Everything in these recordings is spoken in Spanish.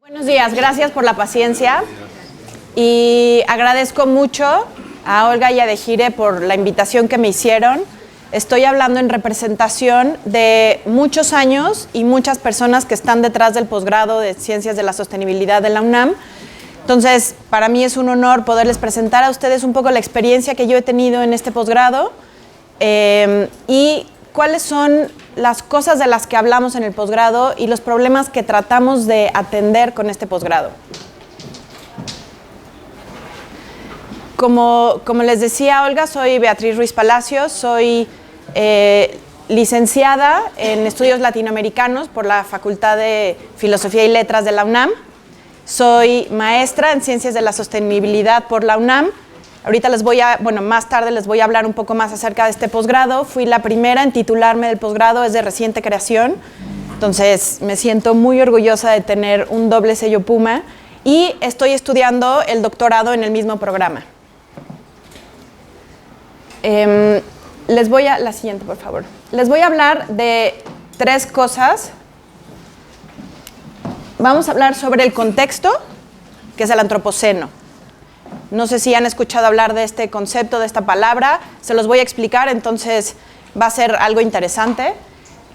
Buenos días, gracias por la paciencia y agradezco mucho a Olga y a Dejire por la invitación que me hicieron. Estoy hablando en representación de muchos años y muchas personas que están detrás del posgrado de Ciencias de la Sostenibilidad de la UNAM. Entonces, para mí es un honor poderles presentar a ustedes un poco la experiencia que yo he tenido en este posgrado y cuáles son las cosas de las que hablamos en el posgrado y los problemas que tratamos de atender con este posgrado. Como les decía Olga, soy Beatriz Ruiz Palacios, soy licenciada en Estudios Latinoamericanos por la Facultad de Filosofía y Letras de la UNAM. Soy maestra en Ciencias de la Sostenibilidad por la UNAM. Ahorita más tarde les voy a hablar un poco más acerca de este posgrado. Fui la primera en titularme del posgrado, es de reciente creación. Entonces me siento muy orgullosa de tener un doble sello Puma y estoy estudiando el doctorado en el mismo programa. La siguiente, por favor. Les voy a hablar de 3 cosas. Vamos a hablar sobre el contexto, que es el antropoceno. No sé si han escuchado hablar de este concepto, de esta palabra. Se los voy a explicar, entonces va a ser algo interesante.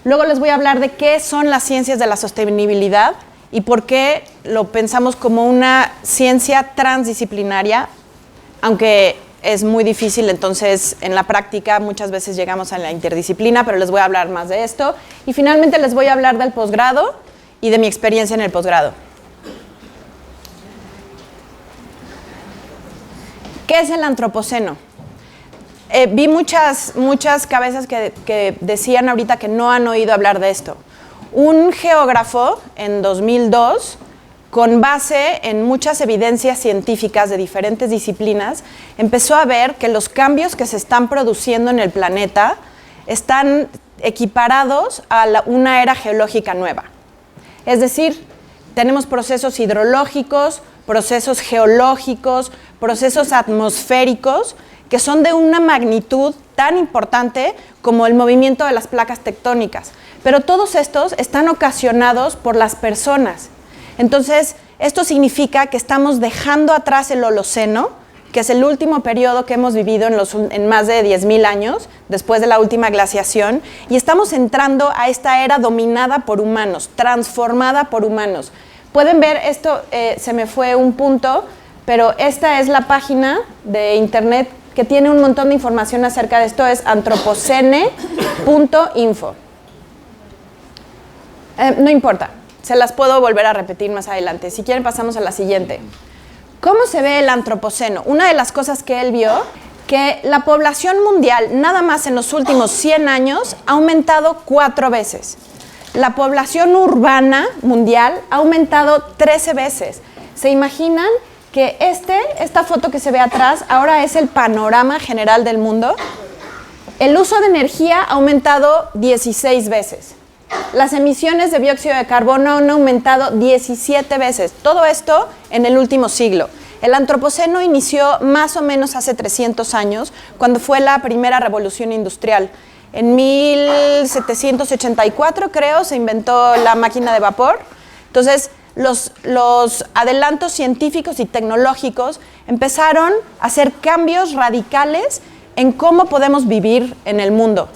Luego les voy a hablar de qué son las ciencias de la sostenibilidad y por qué lo pensamos como una ciencia transdisciplinaria, aunque es muy difícil, entonces en la práctica muchas veces llegamos a la interdisciplina, pero les voy a hablar más de esto. Y finalmente les voy a hablar del posgrado y de mi experiencia en el posgrado. ¿Qué es el antropoceno? Vi muchas cabezas que decían ahorita que no han oído hablar de esto. Un geógrafo en 2002, con base en muchas evidencias científicas de diferentes disciplinas, empezó a ver que los cambios que se están produciendo en el planeta están equiparados a una era geológica nueva. Es decir, tenemos procesos hidrológicos, procesos geológicos, procesos atmosféricos que son de una magnitud tan importante como el movimiento de las placas tectónicas. Pero todos estos están ocasionados por las personas. Entonces, esto significa que estamos dejando atrás el Holoceno, que es el último periodo que hemos vivido en más de 10.000 años, después de la última glaciación, y estamos entrando a esta era dominada por humanos, transformada por humanos. Pueden ver esto, se me fue un punto, pero esta es la página de internet que tiene un montón de información acerca de esto, es antropocene.info. No importa, se las puedo volver a repetir más adelante. Si quieren pasamos a la siguiente. ¿Cómo se ve el antropoceno? Una de las cosas que él vio, que la población mundial, nada más en los últimos 100 años, ha aumentado 4 veces. La población urbana mundial ha aumentado 13 veces. ¿Se imaginan que esta foto que se ve atrás ahora es el panorama general del mundo? El uso de energía ha aumentado 16 veces. Las emisiones de dióxido de carbono han aumentado 17 veces. Todo esto en el último siglo. El antropoceno inició más o menos hace 300 años, cuando fue la primera revolución industrial. En 1784, creo, se inventó la máquina de vapor. Entonces, los adelantos científicos y tecnológicos empezaron a hacer cambios radicales en cómo podemos vivir en el mundo.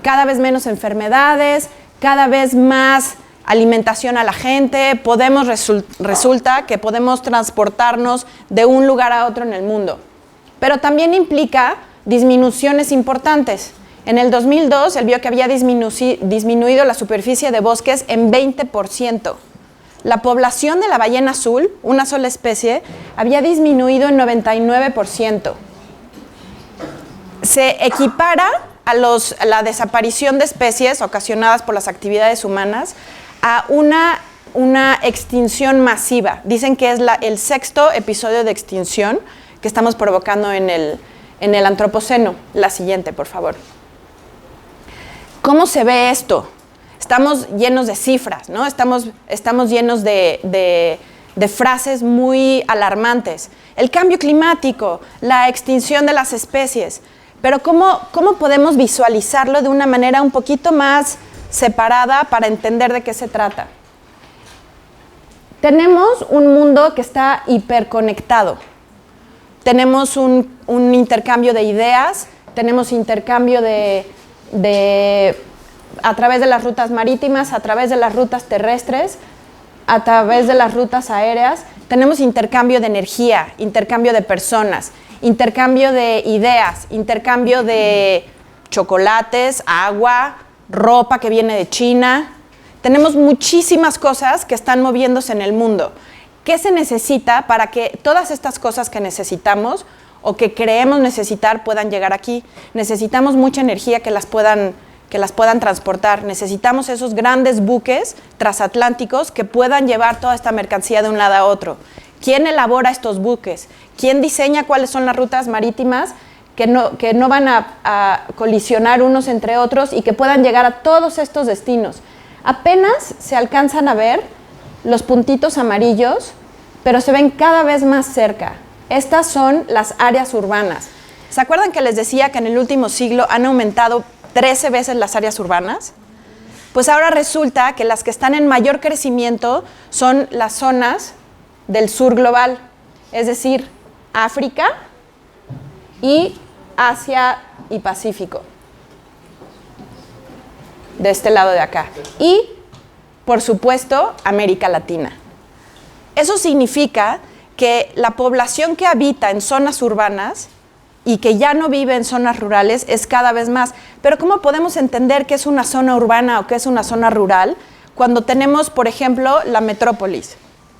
Cada vez menos enfermedades, cada vez más alimentación a la gente, resulta que podemos transportarnos de un lugar a otro en el mundo. Pero también implica disminuciones importantes. En el 2002, él vio que había disminuido la superficie de bosques en 20%. La población de la ballena azul, una sola especie, había disminuido en 99%. Se equipara a la desaparición de especies ocasionadas por las actividades humanas a una extinción masiva. Dicen que es el 6º episodio de extinción que estamos provocando en el Antropoceno. La siguiente, por favor. ¿Cómo se ve esto? Estamos llenos de cifras, ¿no? Estamos llenos de frases muy alarmantes. El cambio climático, la extinción de las especies. Pero ¿cómo podemos visualizarlo de una manera un poquito más separada para entender de qué se trata? Tenemos un mundo que está hiperconectado. Tenemos un intercambio de ideas, tenemos intercambio a través de las rutas marítimas, a través de las rutas terrestres, a través de las rutas aéreas. Tenemos intercambio de energía, intercambio de personas, intercambio de ideas, intercambio de chocolates, agua, ropa que viene de China. Tenemos muchísimas cosas que están moviéndose en el mundo. ¿Qué se necesita para que todas estas cosas que necesitamos o que creemos necesitar puedan llegar aquí? Necesitamos mucha energía que las puedan transportar. Necesitamos esos grandes buques transatlánticos que puedan llevar toda esta mercancía de un lado a otro. ¿Quién elabora estos buques? ¿Quién diseña cuáles son las rutas marítimas que no van a colisionar unos entre otros y que puedan llegar a todos estos destinos? Apenas se alcanzan a ver los puntitos amarillos, pero se ven cada vez más cerca. Estas son las áreas urbanas. ¿Se acuerdan que les decía que en el último siglo han aumentado 13 veces las áreas urbanas? Pues ahora resulta que las que están en mayor crecimiento son las zonas del sur global, es decir, África y Asia y Pacífico, de este lado de acá. Y, por supuesto, América Latina. Eso significa que la población que habita en zonas urbanas y que ya no vive en zonas rurales es cada vez más. Pero ¿cómo podemos entender qué es una zona urbana o qué es una zona rural cuando tenemos, por ejemplo, la metrópolis?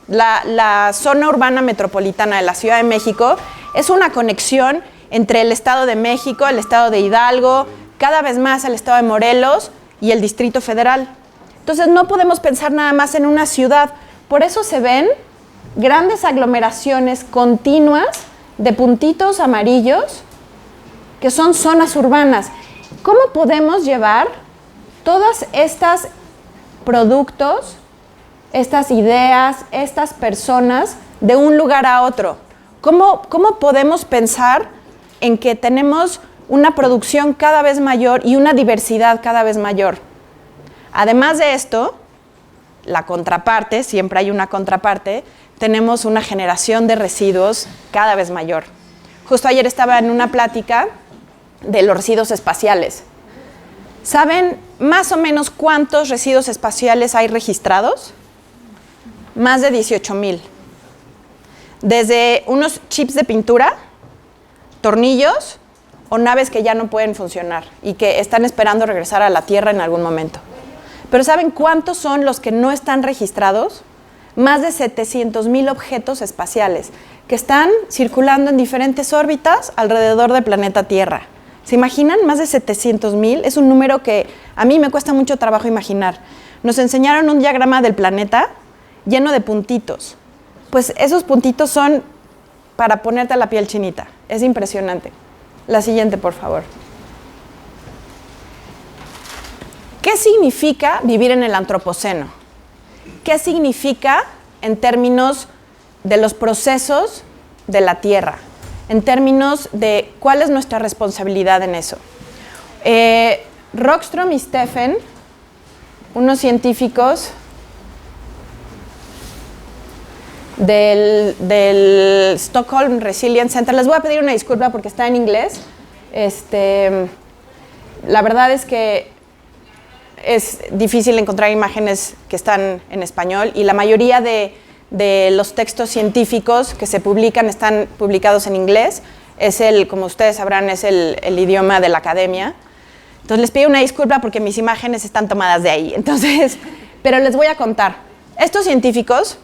La zona urbana metropolitana de la Ciudad de México es una conexión entre el Estado de México, el Estado de Hidalgo, cada vez más el Estado de Morelos y el Distrito Federal. Entonces no podemos pensar nada más en una ciudad. Por eso se ven grandes aglomeraciones continuas de puntitos amarillos que son zonas urbanas. ¿Cómo podemos llevar todas estas productos, estas ideas, estas personas de un lugar a otro? ¿Cómo podemos pensar en que tenemos una producción cada vez mayor y una diversidad cada vez mayor? Además de esto, la contraparte, siempre hay una contraparte, tenemos una generación de residuos cada vez mayor. Justo ayer estaba en una plática de los residuos espaciales. ¿Saben más o menos cuántos residuos espaciales hay registrados? Más de 18,000. Desde unos chips de pintura, tornillos o naves que ya no pueden funcionar y que están esperando regresar a la Tierra en algún momento. Pero ¿saben cuántos son los que no están registrados? Más de 700,000 objetos espaciales que están circulando en diferentes órbitas alrededor del planeta Tierra. ¿Se imaginan? Más de 700,000 es un número que a mí me cuesta mucho trabajo imaginar. Nos enseñaron un diagrama del planeta lleno de puntitos. Pues esos puntitos son para ponerte la piel chinita. Es impresionante. La siguiente, por favor. ¿Qué significa vivir en el Antropoceno? ¿Qué significa en términos de los procesos de la Tierra? En términos de cuál es nuestra responsabilidad en eso. Rockström y Steffen, unos científicos del Stockholm Resilience Center. Les voy a pedir una disculpa porque está en inglés. La verdad es que es difícil encontrar imágenes que están en español y la mayoría de los textos científicos que se publican están publicados en inglés. como ustedes sabrán, es el idioma de la academia. Entonces les pido una disculpa porque mis imágenes están tomadas de ahí. Entonces, pero les voy a contar. Estos científicos,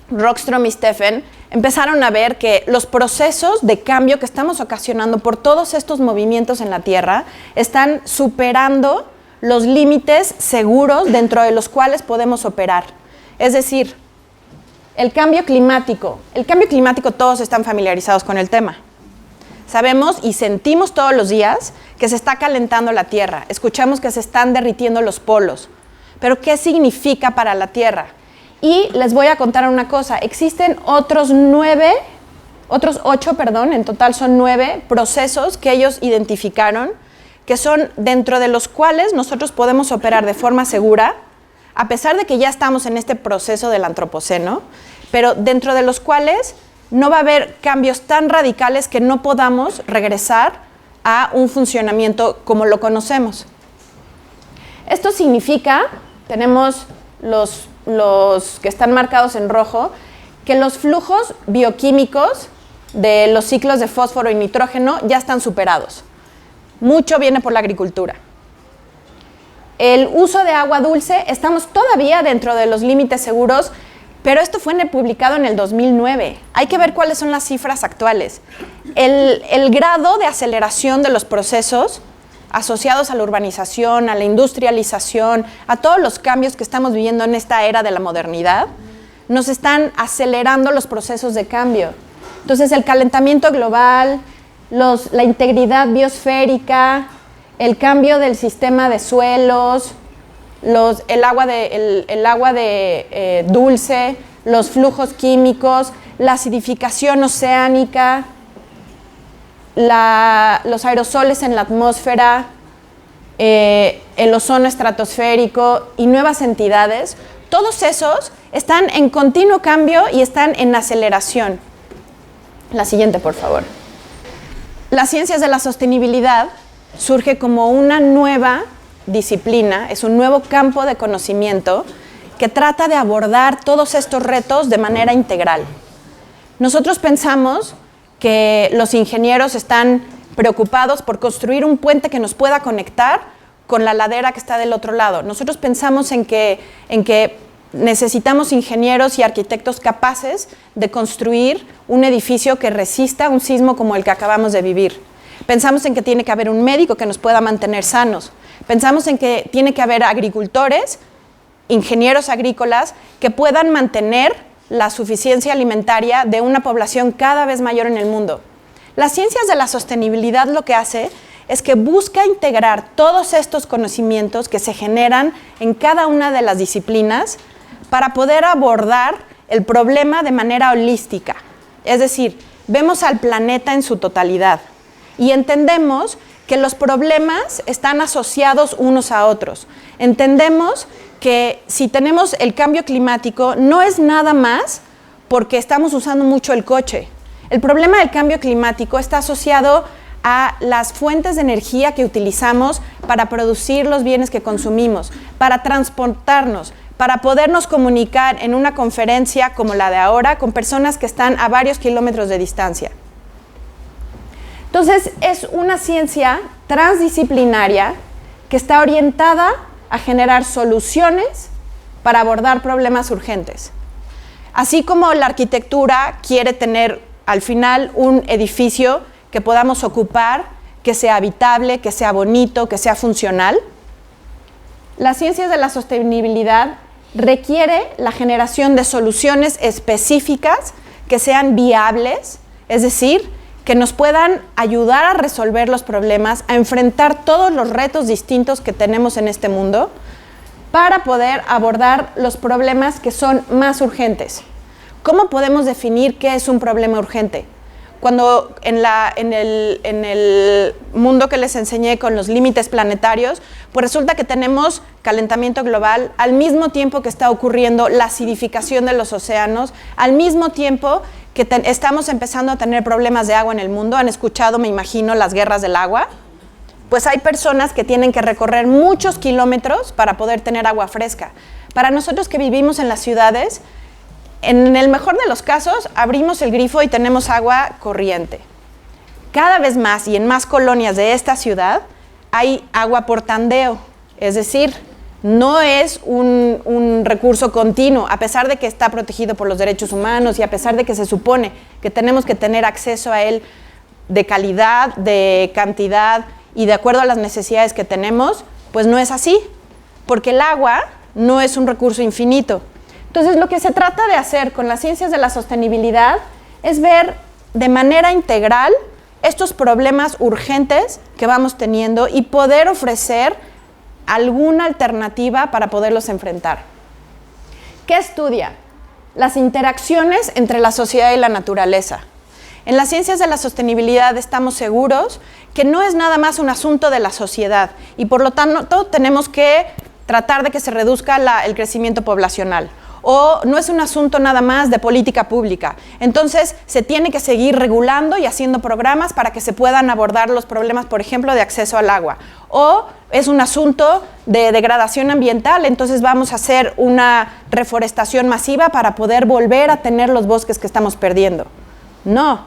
Rockström y Steffen, empezaron a ver que los procesos de cambio que estamos ocasionando por todos estos movimientos en la Tierra están superando los límites seguros dentro de los cuales podemos operar. Es decir, el cambio climático todos están familiarizados con el tema. Sabemos y sentimos todos los días que se está calentando la Tierra, escuchamos que se están derritiendo los polos, pero ¿qué significa para la Tierra? Y les voy a contar una cosa, existen otros 8, en total son 9 procesos que ellos identificaron, que son dentro de los cuales nosotros podemos operar de forma segura, a pesar de que ya estamos en este proceso del antropoceno, pero dentro de los cuales no va a haber cambios tan radicales que no podamos regresar a un funcionamiento como lo conocemos. Esto significa, tenemos los que están marcados en rojo, que los flujos bioquímicos de los ciclos de fósforo y nitrógeno ya están superados. Mucho viene por la agricultura. El uso de agua dulce, estamos todavía dentro de los límites seguros, pero esto fue publicado en el 2009. Hay que ver cuáles son las cifras actuales. El grado de aceleración de los procesos asociados a la urbanización, a la industrialización, a todos los cambios que estamos viviendo en esta era de la modernidad, nos están acelerando los procesos de cambio. Entonces, el calentamiento global, la integridad biosférica, el cambio del sistema de suelos, el agua dulce, los flujos químicos, la acidificación oceánica, los aerosoles en la atmósfera, el ozono estratosférico y nuevas entidades, todos esos están en continuo cambio y están en aceleración. La siguiente, por favor. Las ciencias de la sostenibilidad surge como una nueva disciplina, es un nuevo campo de conocimiento que trata de abordar todos estos retos de manera integral. Nosotros pensamos que los ingenieros están preocupados por construir un puente que nos pueda conectar con la ladera que está del otro lado. Nosotros pensamos en que necesitamos ingenieros y arquitectos capaces de construir un edificio que resista un sismo como el que acabamos de vivir. Pensamos en que tiene que haber un médico que nos pueda mantener sanos. Pensamos en que tiene que haber agricultores, ingenieros agrícolas, que puedan mantener la suficiencia alimentaria de una población cada vez mayor en el mundo. Las ciencias de la sostenibilidad lo que hace es que busca integrar todos estos conocimientos que se generan en cada una de las disciplinas para poder abordar el problema de manera holística. Es decir, vemos al planeta en su totalidad y entendemos que los problemas están asociados unos a otros. Entendemos que si tenemos el cambio climático no es nada más porque estamos usando mucho el coche. El problema del cambio climático está asociado a las fuentes de energía que utilizamos para producir los bienes que consumimos, para transportarnos, para podernos comunicar en una conferencia como la de ahora con personas que están a varios kilómetros de distancia. Entonces, es una ciencia transdisciplinaria que está orientada a generar soluciones para abordar problemas urgentes. Así como la arquitectura quiere tener al final un edificio que podamos ocupar, que sea habitable, que sea bonito, que sea funcional, las ciencias de la sostenibilidad requiere la generación de soluciones específicas que sean viables, es decir, que nos puedan ayudar a resolver los problemas, a enfrentar todos los retos distintos que tenemos en este mundo para poder abordar los problemas que son más urgentes. ¿Cómo podemos definir qué es un problema urgente? Cuando en el mundo que les enseñé con los límites planetarios, pues resulta que tenemos calentamiento global, al mismo tiempo que está ocurriendo la acidificación de los océanos, al mismo tiempo que estamos empezando a tener problemas de agua en el mundo. ¿Han escuchado, me imagino, las guerras del agua? Pues hay personas que tienen que recorrer muchos kilómetros para poder tener agua fresca. Para nosotros que vivimos en las ciudades, en el mejor de los casos, abrimos el grifo y tenemos agua corriente. cada vez más y en más colonias de esta ciudad hay agua por tandeo, es decir, no es un recurso continuo, a pesar de que está protegido por los derechos humanos y a pesar de que se supone que tenemos que tener acceso a él de calidad, de cantidad y de acuerdo a las necesidades que tenemos, pues no es así, porque el agua no es un recurso infinito. Entonces, lo que se trata de hacer con las ciencias de la sostenibilidad es ver de manera integral estos problemas urgentes que vamos teniendo y poder ofrecer alguna alternativa para poderlos enfrentar. ¿Qué estudia? Las interacciones entre la sociedad y la naturaleza. En las ciencias de la sostenibilidad estamos seguros que no es nada más un asunto de la sociedad y por lo tanto tenemos que tratar de que se reduzca el crecimiento poblacional. O no es un asunto nada más de política pública. Entonces, se tiene que seguir regulando y haciendo programas para que se puedan abordar los problemas, por ejemplo, de acceso al agua. O es un asunto de degradación ambiental, entonces vamos a hacer una reforestación masiva para poder volver a tener los bosques que estamos perdiendo. No.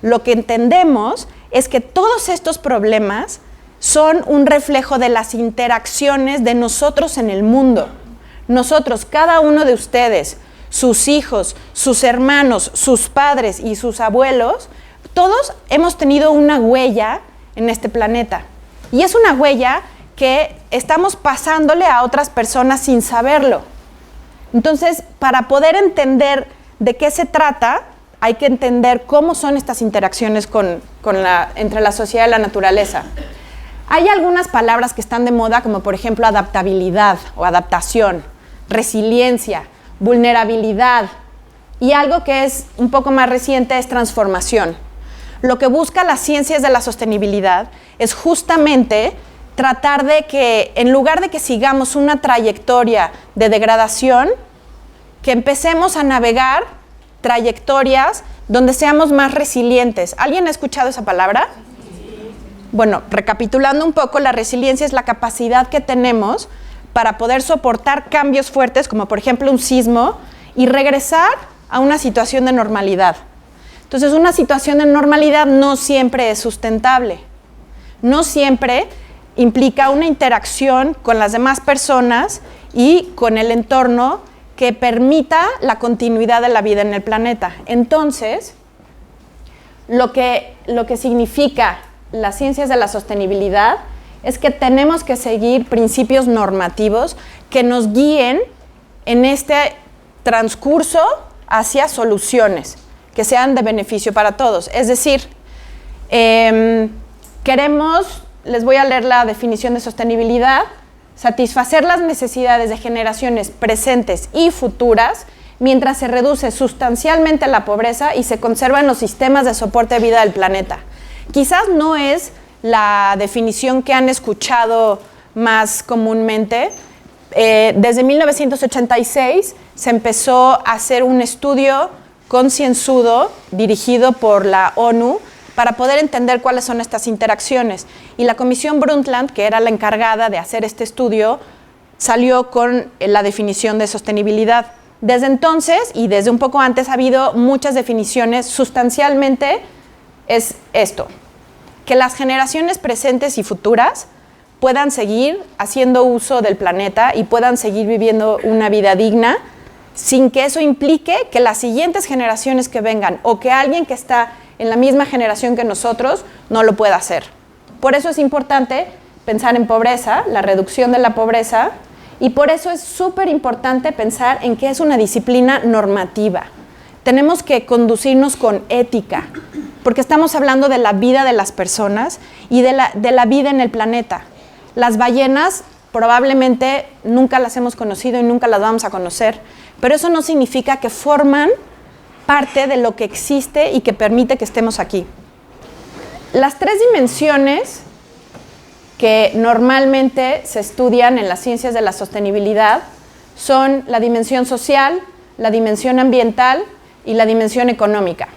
Lo que entendemos es que todos estos problemas son un reflejo de las interacciones de nosotros en el mundo. Nosotros, cada uno de ustedes, sus hijos, sus hermanos, sus padres y sus abuelos, todos hemos tenido una huella en este planeta. Y es una huella que estamos pasándole a otras personas sin saberlo. Entonces, para poder entender de qué se trata, hay que entender cómo son estas interacciones entre la sociedad y la naturaleza. Hay algunas palabras que están de moda, como por ejemplo adaptabilidad o adaptación, resiliencia, vulnerabilidad y algo que es un poco más reciente es transformación. Lo que busca las ciencias de la sostenibilidad es justamente tratar de que en lugar de que sigamos una trayectoria de degradación, que empecemos a navegar trayectorias donde seamos más resilientes. ¿Alguien ha escuchado esa palabra? Bueno, recapitulando un poco, la resiliencia es la capacidad que tenemos para poder soportar cambios fuertes, como por ejemplo un sismo, y regresar a una situación de normalidad. Entonces, una situación de normalidad no siempre es sustentable. No siempre implica una interacción con las demás personas y con el entorno que permita la continuidad de la vida en el planeta. Entonces, lo que significa las ciencias de la sostenibilidad es que tenemos que seguir principios normativos que nos guíen en este transcurso hacia soluciones que sean de beneficio para todos. Es decir, queremos, les voy a leer la definición de sostenibilidad, satisfacer las necesidades de generaciones presentes y futuras mientras se reduce sustancialmente la pobreza y se conservan los sistemas de soporte de vida del planeta. Quizás no es la definición que han escuchado más comúnmente. Desde 1986 se empezó a hacer un estudio concienzudo dirigido por la ONU para poder entender cuáles son estas interacciones. Y la Comisión Brundtland, que era la encargada de hacer este estudio, salió con la definición de sostenibilidad. Desde entonces, y desde un poco antes, ha habido muchas definiciones. Sustancialmente es esto: que las generaciones presentes y futuras puedan seguir haciendo uso del planeta y puedan seguir viviendo una vida digna sin que eso implique que las siguientes generaciones que vengan o que alguien que está en la misma generación que nosotros no lo pueda hacer. Por eso es importante pensar en pobreza, la reducción de la pobreza, y por eso es súper importante pensar en que es una disciplina normativa. Tenemos que conducirnos con ética, porque estamos hablando de la vida de las personas y de la vida en el planeta. Las ballenas probablemente nunca las hemos conocido y nunca las vamos a conocer, pero eso no significa que forman parte de lo que existe y que permite que estemos aquí. Las tres dimensiones que normalmente se estudian en las ciencias de la sostenibilidad son la dimensión social, la dimensión ambiental y la dimensión económica.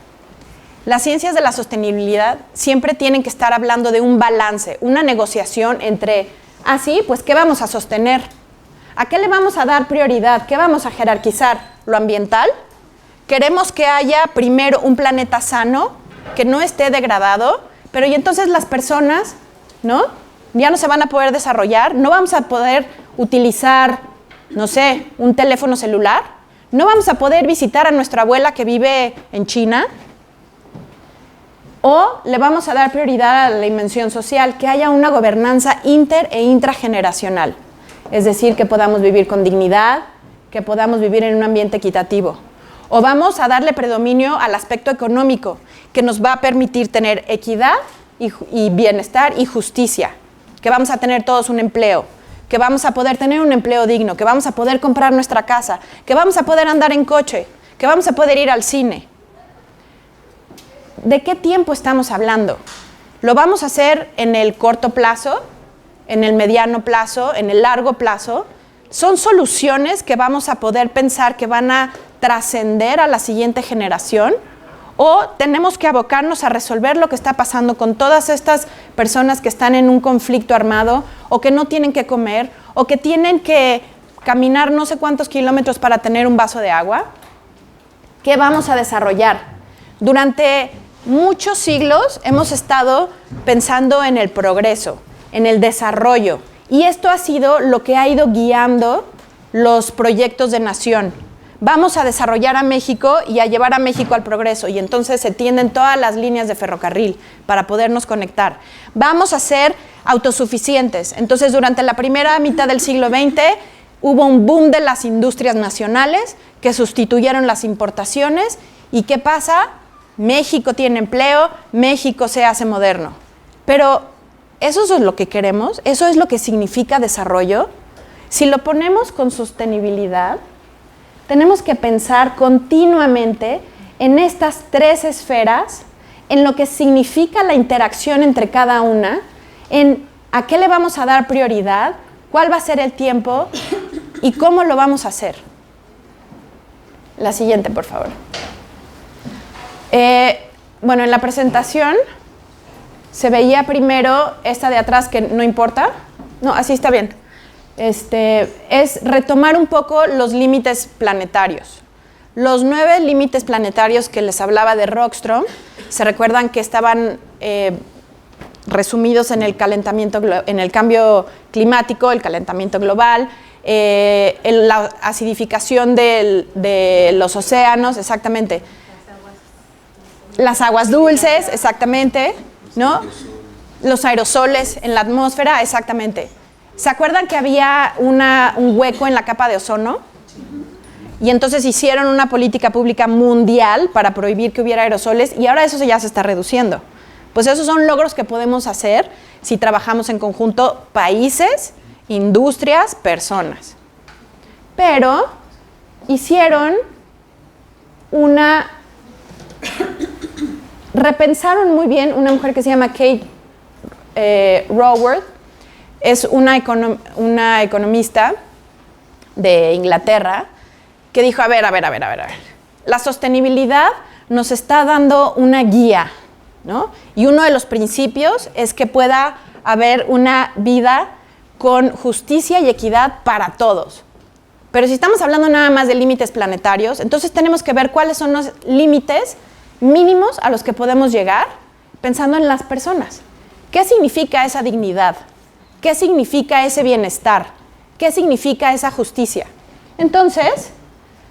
Las ciencias de la sostenibilidad siempre tienen que estar hablando de un balance, una negociación entre, sí, pues ¿qué vamos a sostener? ¿A qué le vamos a dar prioridad? ¿Qué vamos a jerarquizar? ¿Lo ambiental? ¿Queremos que haya primero un planeta sano, que no esté degradado, pero y entonces las personas, ¿no? Ya no se van a poder desarrollar, no vamos a poder utilizar, no sé, un teléfono celular, no vamos a poder visitar a nuestra abuela que vive en China, o le vamos a dar prioridad a la dimensión social, que haya una gobernanza inter e intrageneracional, es decir, que podamos vivir con dignidad, que podamos vivir en un ambiente equitativo. O vamos a darle predominio al aspecto económico, que nos va a permitir tener equidad y bienestar y justicia, que vamos a tener todos un empleo, que vamos a poder tener un empleo digno, que vamos a poder comprar nuestra casa, que vamos a poder andar en coche, que vamos a poder ir al cine. ¿De qué tiempo estamos hablando? ¿Lo vamos a hacer en el corto plazo, en el mediano plazo, en el largo plazo? Son soluciones que vamos a poder pensar que van a trascender a la siguiente generación, o tenemos que abocarnos a resolver lo que está pasando con todas estas personas que están en un conflicto armado, o que no tienen que comer, o que tienen que caminar no sé cuántos kilómetros para tener un vaso de agua. ¿Qué vamos a desarrollar? Durante muchos siglos hemos estado pensando en el progreso, en el desarrollo, y esto ha sido lo que ha ido guiando los proyectos de nación. Vamos a desarrollar a México y a llevar a México al progreso, y entonces se tienden todas las líneas de ferrocarril para podernos conectar. Vamos a ser autosuficientes. Entonces, durante la primera mitad del siglo XX hubo un boom de las industrias nacionales que sustituyeron las importaciones. ¿Y qué pasa? México tiene empleo, México se hace moderno. Pero ¿eso es lo que queremos? ¿Eso es lo que significa desarrollo? Si lo ponemos con sostenibilidad, tenemos que pensar continuamente en estas tres esferas, en lo que significa la interacción entre cada una, en a qué le vamos a dar prioridad, cuál va a ser el tiempo y cómo lo vamos a hacer. La siguiente, por favor. Bueno, en la presentación se veía primero esta de atrás, que no importa. No, así está bien. Es retomar un poco los límites planetarios. Los 9 límites planetarios que les hablaba de Rockström, se recuerdan que estaban resumidos en el calentamiento, en el cambio climático, el calentamiento global, la acidificación de los océanos, exactamente. Las aguas dulces, exactamente, ¿no? Los aerosoles en la atmósfera, exactamente. ¿Se acuerdan que había un hueco en la capa de ozono? Y entonces hicieron una política pública mundial para prohibir que hubiera aerosoles, y ahora eso ya se está reduciendo. Pues esos son logros que podemos hacer si trabajamos en conjunto, países, industrias, personas. Pero repensaron muy bien una mujer que se llama Kate Raworth, es una economista de Inglaterra, que dijo, a ver, la sostenibilidad nos está dando una guía, ¿no? Y uno de los principios es que pueda haber una vida con justicia y equidad para todos. Pero si estamos hablando nada más de límites planetarios, entonces tenemos que ver cuáles son los límites mínimos a los que podemos llegar pensando en las personas. ¿Qué significa esa dignidad? ¿Qué significa ese bienestar? ¿Qué significa esa justicia? Entonces,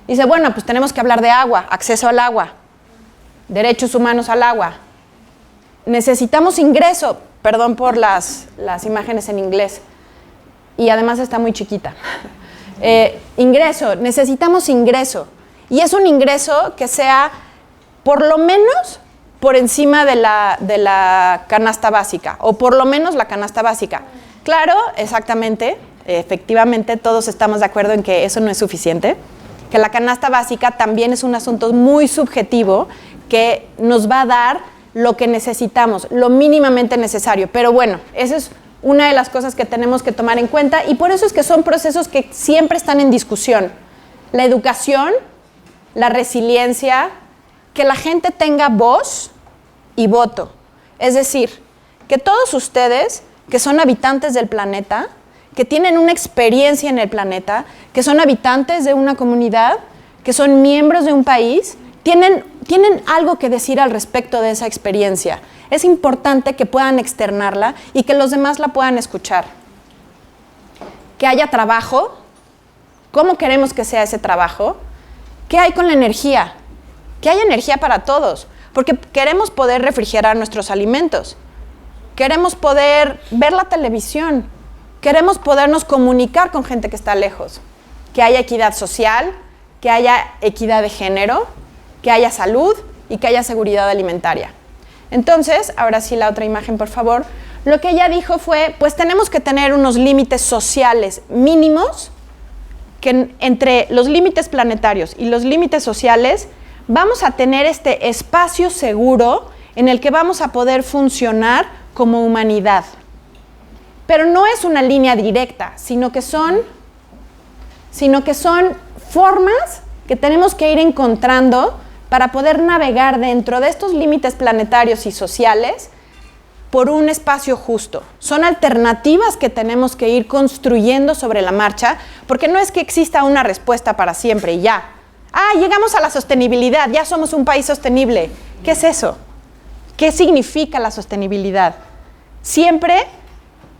dice, bueno, pues tenemos que hablar de agua, acceso al agua, derechos humanos al agua. Necesitamos ingreso, perdón por las imágenes en inglés, y además está muy chiquita. Ingreso, necesitamos ingreso. Y es un ingreso que sea por lo menos por encima de la canasta básica, o por lo menos la canasta básica. Claro, exactamente, efectivamente, todos estamos de acuerdo en que eso no es suficiente, que la canasta básica también es un asunto muy subjetivo que nos va a dar lo que necesitamos, lo mínimamente necesario. Pero bueno, esa es una de las cosas que tenemos que tomar en cuenta, y por eso es que son procesos que siempre están en discusión. La educación, la resiliencia, que la gente tenga voz y voto. Es decir, que todos ustedes que son habitantes del planeta, que tienen una experiencia en el planeta, que son habitantes de una comunidad, que son miembros de un país, tienen algo que decir al respecto de esa experiencia. es importante que puedan externarla y que los demás la puedan escuchar. Que haya trabajo, cómo queremos que sea ese trabajo, qué hay con la energía, que haya energía para todos, porque queremos poder refrigerar nuestros alimentos, queremos poder ver la televisión, queremos podernos comunicar con gente que está lejos, que haya equidad social, que haya equidad de género, que haya salud y que haya seguridad alimentaria. Entonces, ahora sí la otra imagen, por favor. Lo que ella dijo fue, pues tenemos que tener unos límites sociales mínimos, que entre los límites planetarios y los límites sociales vamos a tener este espacio seguro en el que vamos a poder funcionar como humanidad. Pero no es una línea directa, sino que son formas que tenemos que ir encontrando para poder navegar dentro de estos límites planetarios y sociales por un espacio justo. Son alternativas que tenemos que ir construyendo sobre la marcha, porque no es que exista una respuesta para siempre y ya. Llegamos a la sostenibilidad, ya somos un país sostenible. ¿Qué es eso? ¿Qué significa la sostenibilidad? Siempre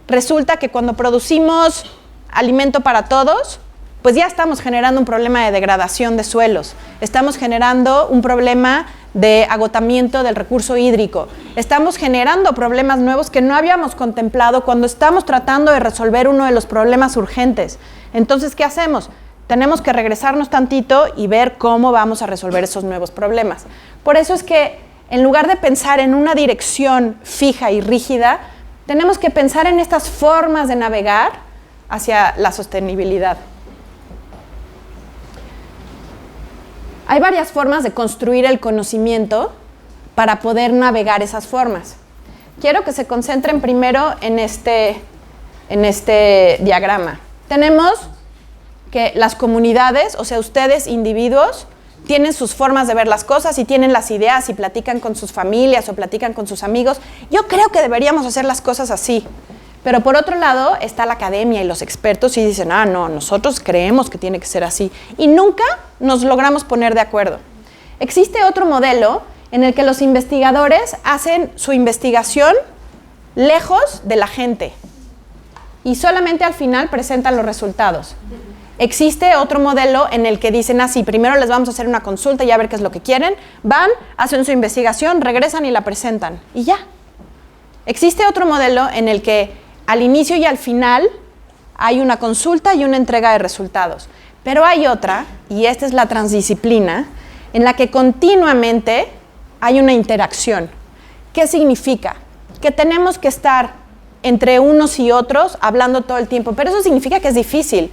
resulta que cuando producimos alimento para todos, pues ya estamos generando un problema de degradación de suelos, estamos generando un problema de agotamiento del recurso hídrico, estamos generando problemas nuevos que no habíamos contemplado cuando estamos tratando de resolver uno de los problemas urgentes. Entonces, ¿qué hacemos? Tenemos que regresarnos tantito y ver cómo vamos a resolver esos nuevos problemas. Por eso es que, en lugar de pensar en una dirección fija y rígida, tenemos que pensar en estas formas de navegar hacia la sostenibilidad. Hay varias formas de construir el conocimiento para poder navegar esas formas. Quiero que se concentren primero en este diagrama. Tenemos que las comunidades, o sea, ustedes, individuos, tienen sus formas de ver las cosas y tienen las ideas y platican con sus familias o platican con sus amigos. Yo creo que deberíamos hacer las cosas así. Pero por otro lado está la academia y los expertos y dicen, no, nosotros creemos que tiene que ser así. Y nunca nos logramos poner de acuerdo. Existe otro modelo en el que los investigadores hacen su investigación lejos de la gente y solamente al final presentan los resultados. Existe otro modelo en el que dicen así, primero les vamos a hacer una consulta y a ver qué es lo que quieren, van, hacen su investigación, regresan y la presentan y ya. Existe otro modelo en el que al inicio y al final hay una consulta y una entrega de resultados. Pero hay otra, y esta es la transdisciplina, en la que continuamente hay una interacción. ¿Qué significa? Que tenemos que estar entre unos y otros hablando todo el tiempo, pero eso significa que es difícil,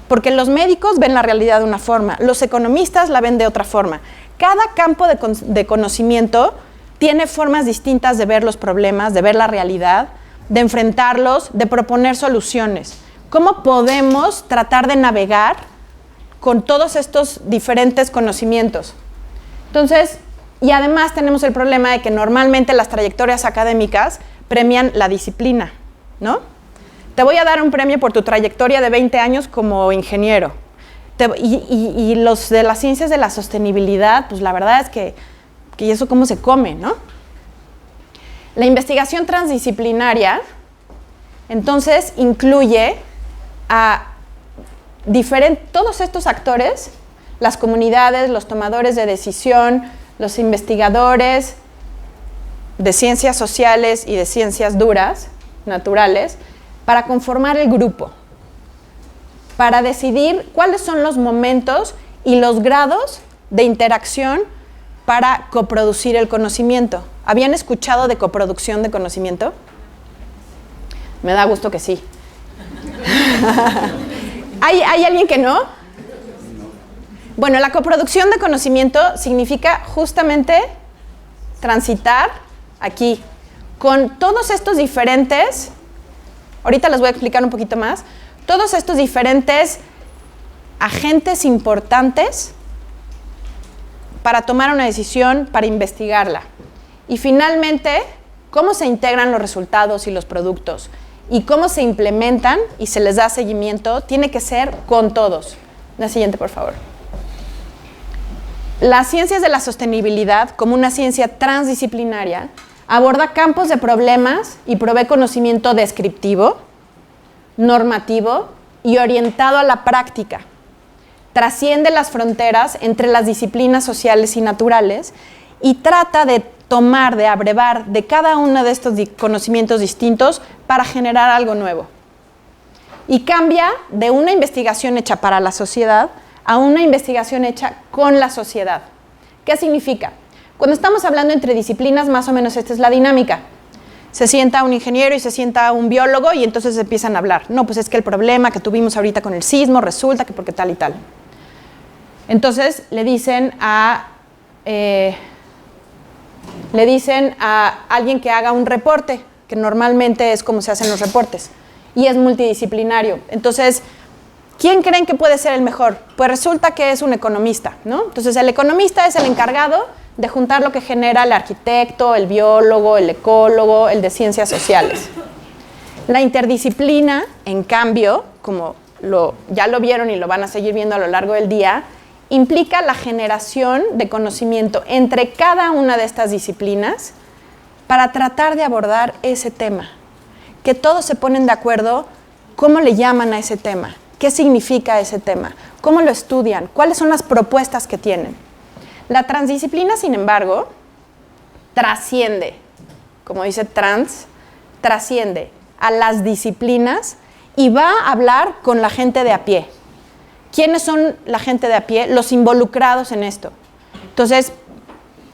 porque los médicos ven la realidad de una forma, los economistas la ven de otra forma. Cada campo de conocimiento tiene formas distintas de ver los problemas, de ver la realidad, de enfrentarlos, de proponer soluciones. ¿Cómo podemos tratar de navegar con todos estos diferentes conocimientos? Entonces, y además tenemos el problema de que normalmente las trayectorias académicas premian la disciplina, ¿no? Te voy a dar un premio por tu trayectoria de 20 años como ingeniero. Y los de las ciencias de la sostenibilidad, pues la verdad es que eso cómo se come, ¿no? La investigación transdisciplinaria, entonces, incluye a todos estos actores, las comunidades, los tomadores de decisión, los investigadores de ciencias sociales y de ciencias duras, naturales, para conformar el grupo, para decidir cuáles son los momentos y los grados de interacción para coproducir el conocimiento. ¿Habían escuchado de coproducción de conocimiento? Me da gusto que sí. ¿Hay alguien que no? Bueno, la coproducción de conocimiento significa justamente transitar aquí con todos estos diferentes, ahorita les voy a explicar un poquito más, todos estos diferentes agentes importantes para tomar una decisión, para investigarla. Y finalmente, cómo se integran los resultados y los productos y cómo se implementan y se les da seguimiento, tiene que ser con todos. La siguiente, por favor. Las ciencias de la sostenibilidad, como una ciencia transdisciplinaria, Aborda campos de problemas y provee conocimiento descriptivo, normativo y orientado a la práctica. Trasciende las fronteras entre las disciplinas sociales y naturales y trata de tomar, de abrevar de cada uno de estos conocimientos distintos para generar algo nuevo. Y cambia de una investigación hecha para la sociedad a una investigación hecha con la sociedad. ¿Qué significa? Cuando estamos hablando entre disciplinas, más o menos esta es la dinámica. Se sienta un ingeniero y se sienta un biólogo y entonces empiezan a hablar. No, pues es que el problema que tuvimos ahorita con el sismo resulta que porque tal y tal. Entonces le dicen a alguien que haga un reporte, que normalmente es como se hacen los reportes, y es multidisciplinario. Entonces, ¿quién creen que puede ser el mejor? Pues resulta que es un economista, ¿no? Entonces, el economista es el encargado de juntar lo que genera el arquitecto, el biólogo, el ecólogo, el de ciencias sociales. La interdisciplina, en cambio, como ya lo vieron y lo van a seguir viendo a lo largo del día, implica la generación de conocimiento entre cada una de estas disciplinas para tratar de abordar ese tema. Que todos se ponen de acuerdo cómo le llaman a ese tema, qué significa ese tema, cómo lo estudian, cuáles son las propuestas que tienen. La transdisciplina, sin embargo, trasciende, como dice trasciende a las disciplinas y va a hablar con la gente de a pie. ¿Quiénes son la gente de a pie? Los involucrados en esto. Entonces,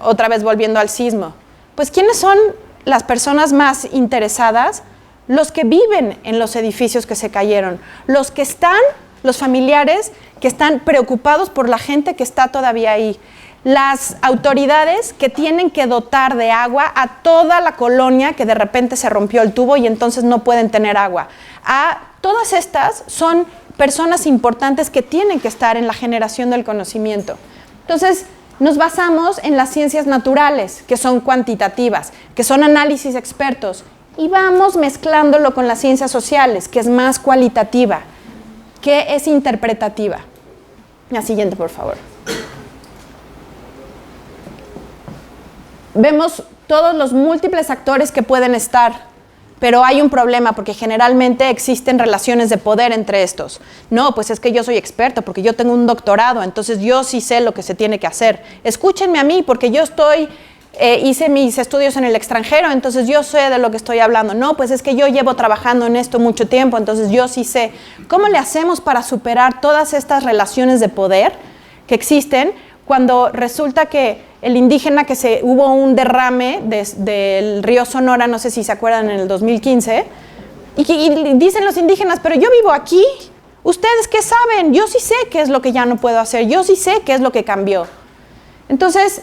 otra vez volviendo al sismo, pues ¿quiénes son las personas más interesadas? Los que viven en los edificios que se cayeron, los familiares que están preocupados por la gente que está todavía ahí, las autoridades que tienen que dotar de agua a toda la colonia que de repente se rompió el tubo y entonces no pueden tener agua. Todas estas son personas importantes que tienen que estar en la generación del conocimiento. Entonces, nos basamos en las ciencias naturales, que son cuantitativas, que son análisis expertos, y vamos mezclándolo con las ciencias sociales, que es más cualitativa, que es interpretativa. La siguiente, por favor. Vemos todos los múltiples actores que pueden estar, pero hay un problema porque generalmente existen relaciones de poder entre estos. No, pues es que yo soy experto porque yo tengo un doctorado, entonces yo sí sé lo que se tiene que hacer. Escúchenme a mí porque yo hice mis estudios en el extranjero, entonces yo sé de lo que estoy hablando. No, pues es que yo llevo trabajando en esto mucho tiempo, entonces yo sí sé. ¿Cómo le hacemos para superar todas estas relaciones de poder que existen cuando resulta que el indígena hubo un derrame del río Sonora, no sé si se acuerdan, en el 2015, y dicen los indígenas, pero yo vivo aquí, ¿ustedes qué saben? Yo sí sé qué es lo que ya no puedo hacer, yo sí sé qué es lo que cambió. Entonces,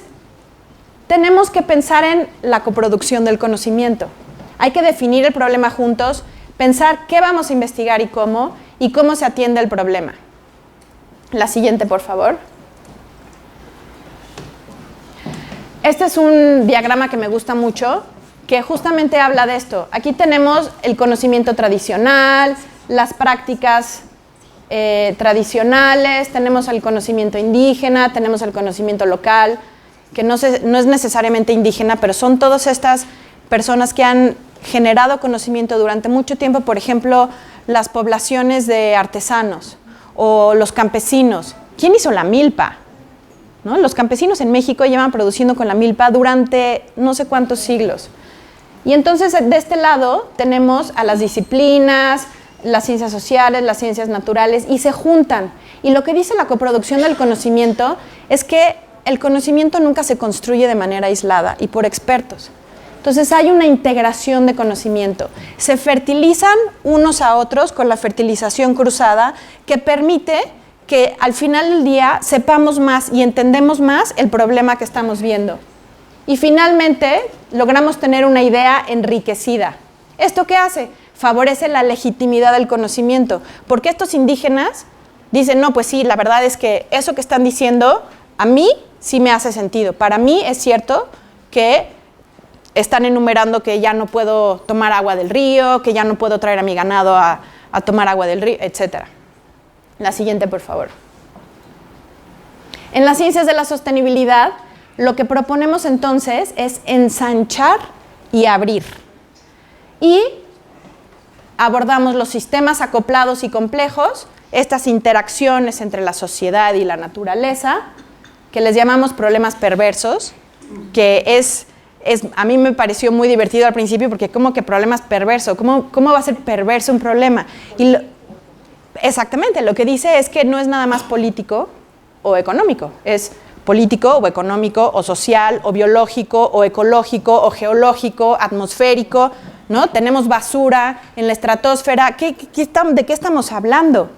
tenemos que pensar en la coproducción del conocimiento. Hay que definir el problema juntos, pensar qué vamos a investigar y cómo se atiende el problema. La siguiente, por favor. Este es un diagrama que me gusta mucho, que justamente habla de esto. Aquí tenemos el conocimiento tradicional, las prácticas tradicionales, tenemos el conocimiento indígena, tenemos el conocimiento local, que no es necesariamente indígena, pero son todas estas personas que han generado conocimiento durante mucho tiempo, por ejemplo, las poblaciones de artesanos o los campesinos. ¿Quién hizo la milpa? ¿No? Los campesinos en México llevan produciendo con la milpa durante no sé cuántos siglos. Y entonces, de este lado, tenemos a las disciplinas, las ciencias sociales, las ciencias naturales, y se juntan. Y lo que dice la coproducción del conocimiento es que el conocimiento nunca se construye de manera aislada y por expertos. Entonces hay una integración de conocimiento. Se fertilizan unos a otros con la fertilización cruzada que permite que al final del día sepamos más y entendemos más el problema que estamos viendo. Y finalmente logramos tener una idea enriquecida. ¿Esto qué hace? Favorece la legitimidad del conocimiento, porque estos indígenas dicen, no, pues sí, la verdad es que eso que están diciendo a mí sí me hace sentido. Para mí es cierto que están enumerando que ya no puedo tomar agua del río, que ya no puedo traer a mi ganado a tomar agua del río, etc. La siguiente, por favor. En las ciencias de la sostenibilidad, lo que proponemos entonces es ensanchar y abrir. Y abordamos los sistemas acoplados y complejos, estas interacciones entre la sociedad y la naturaleza, que les llamamos problemas perversos, que a mí me pareció muy divertido al principio, porque ¿cómo que problemas perversos? ¿Cómo va a ser perverso un problema? Y exactamente, lo que dice es que no es nada más político o económico, es político o económico o social o biológico o ecológico o geológico, atmosférico, ¿no? Tenemos basura en la estratosfera, ¿de qué estamos hablando?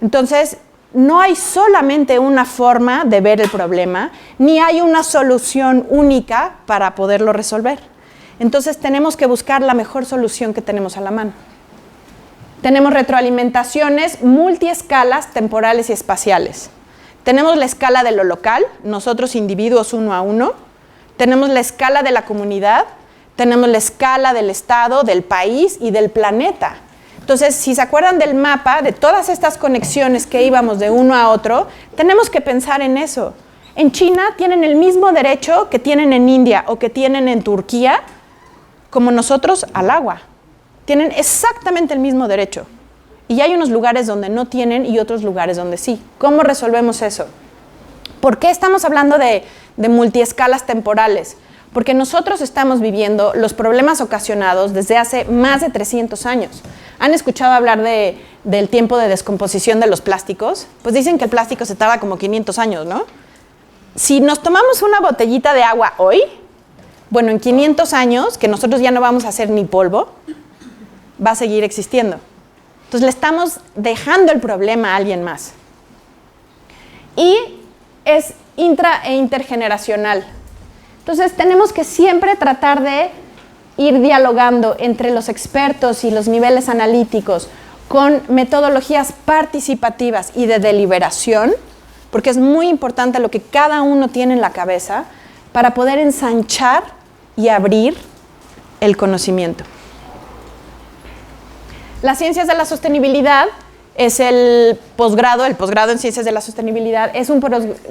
Entonces, no hay solamente una forma de ver el problema, ni hay una solución única para poderlo resolver. Entonces, tenemos que buscar la mejor solución que tenemos a la mano. Tenemos retroalimentaciones multiescalas temporales y espaciales. Tenemos la escala de lo local, nosotros individuos uno a uno. Tenemos la escala de la comunidad. Tenemos la escala del estado, del país y del planeta. Entonces, si se acuerdan del mapa, de todas estas conexiones que íbamos de uno a otro, tenemos que pensar en eso. En China tienen el mismo derecho que tienen en India o que tienen en Turquía, como nosotros al agua. Tienen exactamente el mismo derecho. Y hay unos lugares donde no tienen y otros lugares donde sí. ¿Cómo resolvemos eso? ¿Por qué estamos hablando de multiescalas temporales? Porque nosotros estamos viviendo los problemas ocasionados desde hace más de 300 años. ¿Han escuchado hablar del tiempo de descomposición de los plásticos? Pues dicen que el plástico se tarda como 500 años, ¿no? Si nos tomamos una botellita de agua hoy, bueno, en 500 años, que nosotros ya no vamos a hacer ni polvo, va a seguir existiendo. Entonces le estamos dejando el problema a alguien más. Y es intra e intergeneracional. Entonces tenemos que siempre tratar de ir dialogando entre los expertos y los niveles analíticos con metodologías participativas y de deliberación, porque es muy importante lo que cada uno tiene en la cabeza para poder ensanchar y abrir el conocimiento. Las ciencias de la sostenibilidad es el posgrado en ciencias de la sostenibilidad, es un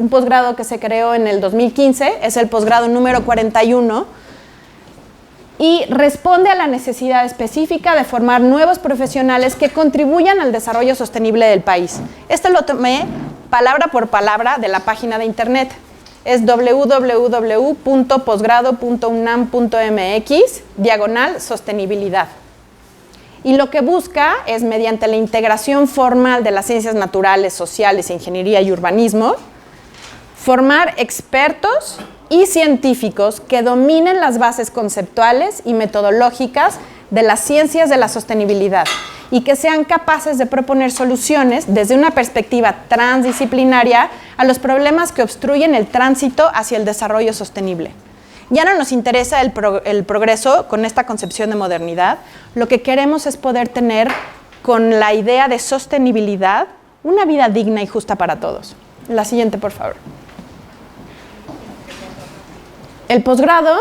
posgrado que se creó en el 2015, es el posgrado número 41 y responde a la necesidad específica de formar nuevos profesionales que contribuyan al desarrollo sostenible del país. Esto lo tomé palabra por palabra de la página de internet. Es www.posgrado.unam.mx/sostenibilidad. Y lo que busca es, mediante la integración formal de las ciencias naturales, sociales, ingeniería y urbanismo, formar expertos y científicos que dominen las bases conceptuales y metodológicas de las ciencias de la sostenibilidad y que sean capaces de proponer soluciones desde una perspectiva transdisciplinaria a los problemas que obstruyen el tránsito hacia el desarrollo sostenible. Ya no nos interesa el progreso con esta concepción de modernidad. Lo que queremos es poder tener, con la idea de sostenibilidad, una vida digna y justa para todos. La siguiente, por favor. El posgrado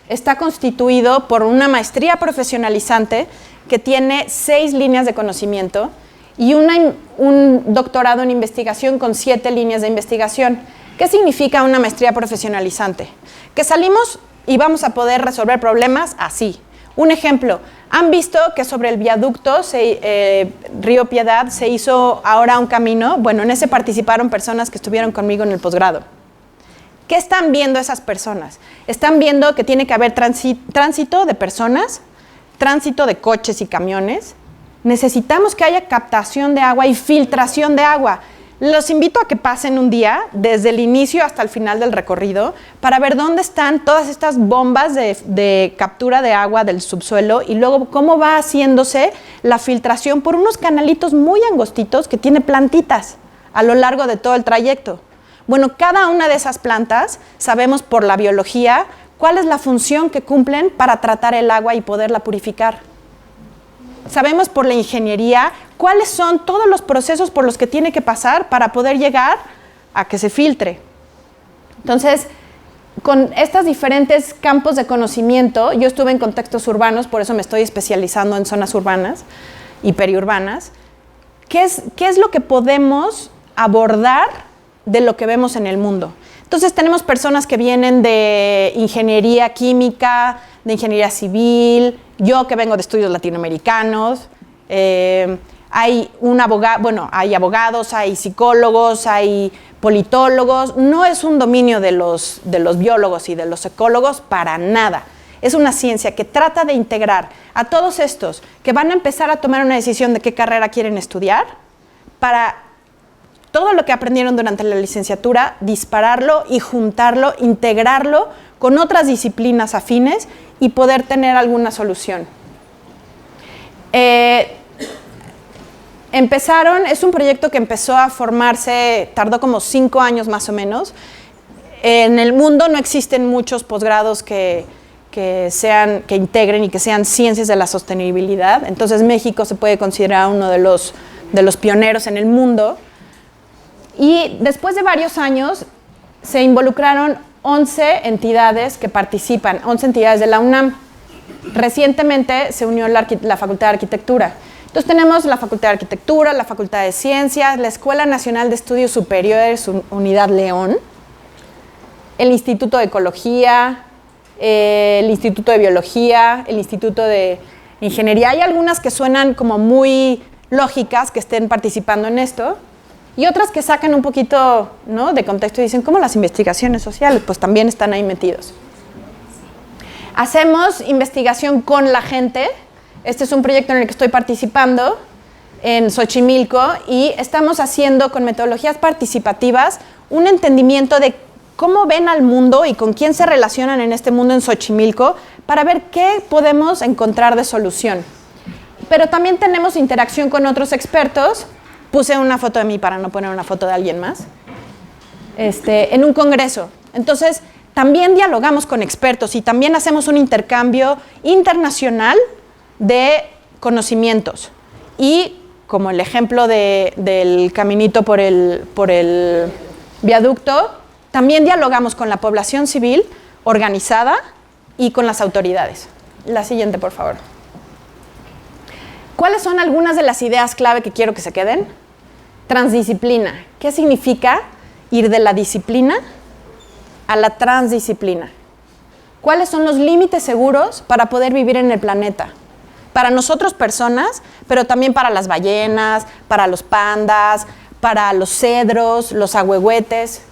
está constituido por una maestría profesionalizante que tiene 6 líneas de conocimiento y un doctorado en investigación con 7 líneas de investigación. ¿Qué significa una maestría profesionalizante? Que salimos y vamos a poder resolver problemas así. Un ejemplo, ¿han visto que sobre el viaducto Río Piedad se hizo ahora un camino? Bueno, en ese participaron personas que estuvieron conmigo en el posgrado. ¿Qué están viendo esas personas? Están viendo que tiene que haber tránsito de personas, tránsito de coches y camiones. Necesitamos que haya captación de agua y filtración de agua. Los invito a que pasen un día, desde el inicio hasta el final del recorrido, para ver dónde están todas estas bombas de captura de agua del subsuelo y luego cómo va haciéndose la filtración por unos canalitos muy angostitos que tiene plantitas a lo largo de todo el trayecto. Bueno, cada una de esas plantas, sabemos por la biología, cuál es la función que cumplen para tratar el agua y poderla purificar. Sabemos por la ingeniería cuáles son todos los procesos por los que tiene que pasar para poder llegar a que se filtre. Entonces, con estos diferentes campos de conocimiento, yo estuve en contextos urbanos, por eso me estoy especializando en zonas urbanas y periurbanas. ¿Qué es lo que podemos abordar de lo que vemos en el mundo? Entonces tenemos personas que vienen de ingeniería química, de ingeniería civil, yo que vengo de estudios latinoamericanos, hay abogados, hay psicólogos, hay politólogos. No es un dominio de los biólogos y de los ecólogos para nada. Es una ciencia que trata de integrar a todos estos que van a empezar a tomar una decisión de qué carrera quieren estudiar, para todo lo que aprendieron durante la licenciatura, dispararlo y juntarlo, integrarlo con otras disciplinas afines y poder tener alguna solución. Es un proyecto que empezó a formarse, tardó como 5 años más o menos. En el mundo no existen muchos posgrados que integren y que sean ciencias de la sostenibilidad. Entonces México se puede considerar uno de los pioneros en el mundo. Y después de varios años se involucraron 11 entidades que participan, 11 entidades de la UNAM. Recientemente se unió la Facultad de Arquitectura. Entonces tenemos la Facultad de Arquitectura, la Facultad de Ciencias, la Escuela Nacional de Estudios Superiores, Unidad León, el Instituto de Ecología, el Instituto de Biología, el Instituto de Ingeniería. Hay algunas que suenan como muy lógicas que estén participando en esto, y otras que sacan un poquito, ¿no?, de contexto y dicen, ¿cómo las investigaciones sociales? Pues también están ahí metidos. Hacemos investigación con la gente. Este es un proyecto en el que estoy participando en Xochimilco y estamos haciendo con metodologías participativas un entendimiento de cómo ven al mundo y con quién se relacionan en este mundo en Xochimilco para ver qué podemos encontrar de solución. Pero también tenemos interacción con otros expertos. Puse una foto de mí para no poner una foto de alguien más, en un congreso. Entonces, también dialogamos con expertos y también hacemos un intercambio internacional de conocimientos. Y como el ejemplo del caminito por el viaducto, también dialogamos con la población civil organizada y con las autoridades. La siguiente, por favor. ¿Cuáles son algunas de las ideas clave que quiero que se queden? Transdisciplina. ¿Qué significa ir de la disciplina a la transdisciplina? ¿Cuáles son los límites seguros para poder vivir en el planeta? Para nosotros personas, pero también para las ballenas, para los pandas, para los cedros, los ahuehuetes.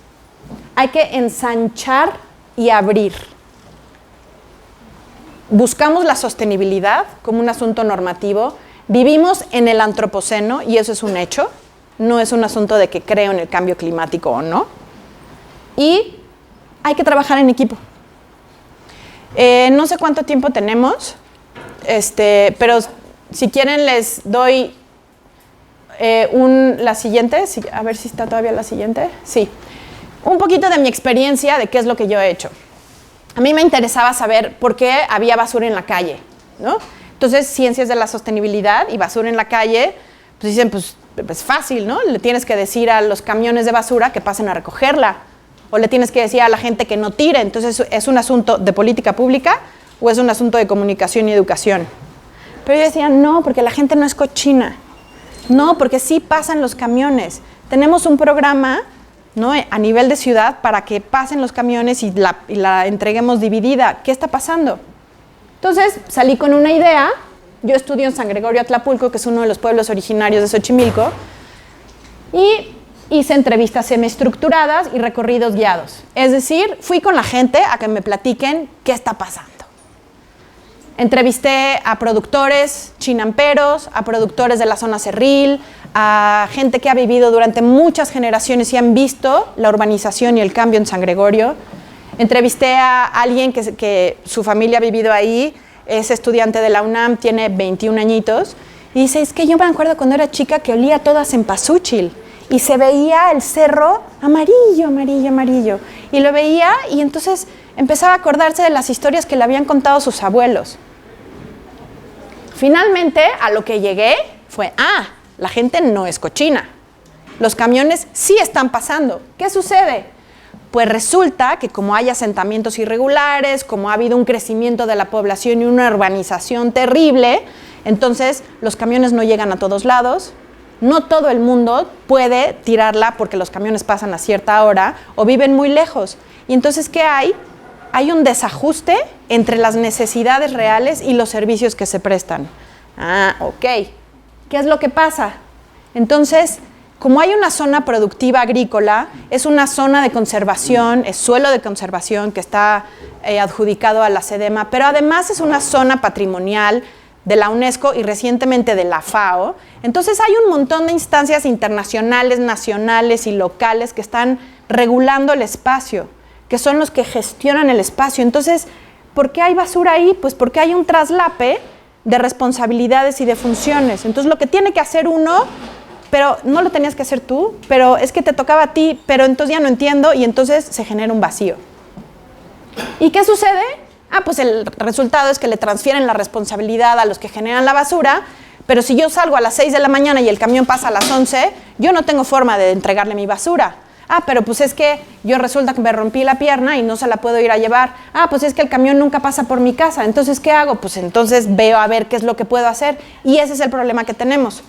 Hay que ensanchar y abrir. Buscamos la sostenibilidad como un asunto normativo. Vivimos en el antropoceno y eso es un hecho. No es un asunto de que creo en el cambio climático o no. Y hay que trabajar en equipo. No sé cuánto tiempo tenemos, pero si quieren les doy la siguiente, a ver si está todavía la siguiente. Sí. Un poquito de mi experiencia de qué es lo que yo he hecho. A mí me interesaba saber por qué había basura en la calle, ¿no? Entonces, ciencias de la sostenibilidad y basura en la calle, pues dicen, pues es fácil, ¿no? Le tienes que decir a los camiones de basura que pasen a recogerla, o le tienes que decir a la gente que no tire. Entonces, ¿es un asunto de política pública o es un asunto de comunicación y educación? Pero yo decía, no, porque la gente no es cochina. No, porque sí pasan los camiones. Tenemos un programa, ¿no?, a nivel de ciudad para que pasen los camiones y la entreguemos dividida. ¿Qué está pasando? Entonces salí con una idea. Yo estudio en San Gregorio Atlapulco, que es uno de los pueblos originarios de Xochimilco, y hice entrevistas semiestructuradas y recorridos guiados. Es decir, fui con la gente a que me platiquen qué está pasando. Entrevisté a productores chinamperos, a productores de la zona cerril, a gente que ha vivido durante muchas generaciones y han visto la urbanización y el cambio en San Gregorio. Entrevisté a alguien que su familia ha vivido ahí, es estudiante de la UNAM, tiene 21 añitos, y dice, es que yo me acuerdo cuando era chica que olía toda cempasúchil, y se veía el cerro amarillo, amarillo, amarillo, y lo veía, y entonces empezaba a acordarse de las historias que le habían contado sus abuelos. Finalmente, a lo que llegué fue, la gente no es cochina, los camiones sí están pasando. ¿Qué sucede? Pues resulta que como hay asentamientos irregulares, como ha habido un crecimiento de la población y una urbanización terrible, entonces los camiones no llegan a todos lados, no todo el mundo puede tirarla porque los camiones pasan a cierta hora o viven muy lejos. Y entonces, ¿qué hay? hay un desajuste entre las necesidades reales y los servicios que se prestan. Ah, ok. ¿Qué es lo que pasa? Entonces, como hay una zona productiva agrícola, es una zona de conservación, es suelo de conservación que está adjudicado a la SEDEMA, pero además es una zona patrimonial de la UNESCO y recientemente de la FAO. Entonces hay un montón de instancias internacionales, nacionales y locales que están regulando el espacio, que son los que gestionan el espacio. Entonces, ¿por qué hay basura ahí? Pues porque hay un traslape de responsabilidades y de funciones. Entonces, lo que tiene que hacer uno, pero no lo tenías que hacer tú, pero es que te tocaba a ti, pero entonces ya no entiendo y entonces se genera un vacío. ¿Y qué sucede? Ah, pues el resultado es que le transfieren la responsabilidad a los que generan la basura, pero si yo salgo a las 6 de la mañana y el camión pasa a las 11, yo no tengo forma de entregarle mi basura. Ah, pero pues es que yo resulta que me rompí la pierna y no se la puedo ir a llevar. Ah, pues es que el camión nunca pasa por mi casa. Entonces, ¿qué hago? Pues entonces veo a ver qué es lo que puedo hacer. Y ese es el problema que tenemos.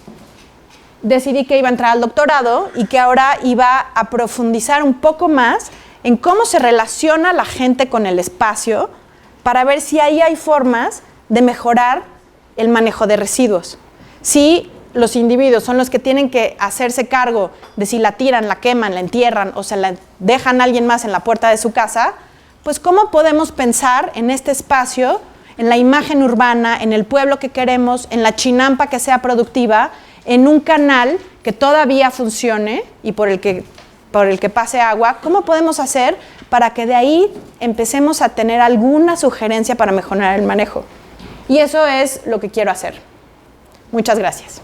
Decidí que iba a entrar al doctorado y que ahora iba a profundizar un poco más en cómo se relaciona la gente con el espacio para ver si ahí hay formas de mejorar el manejo de residuos. Si los individuos son los que tienen que hacerse cargo de si la tiran, la queman, la entierran o se la dejan a alguien más en la puerta de su casa, pues ¿cómo podemos pensar en este espacio, en la imagen urbana, en el pueblo que queremos, en la chinampa que sea productiva, en un canal que todavía funcione y por el que pase agua? ¿Cómo podemos hacer para que de ahí empecemos a tener alguna sugerencia para mejorar el manejo? Y eso es lo que quiero hacer. Muchas gracias.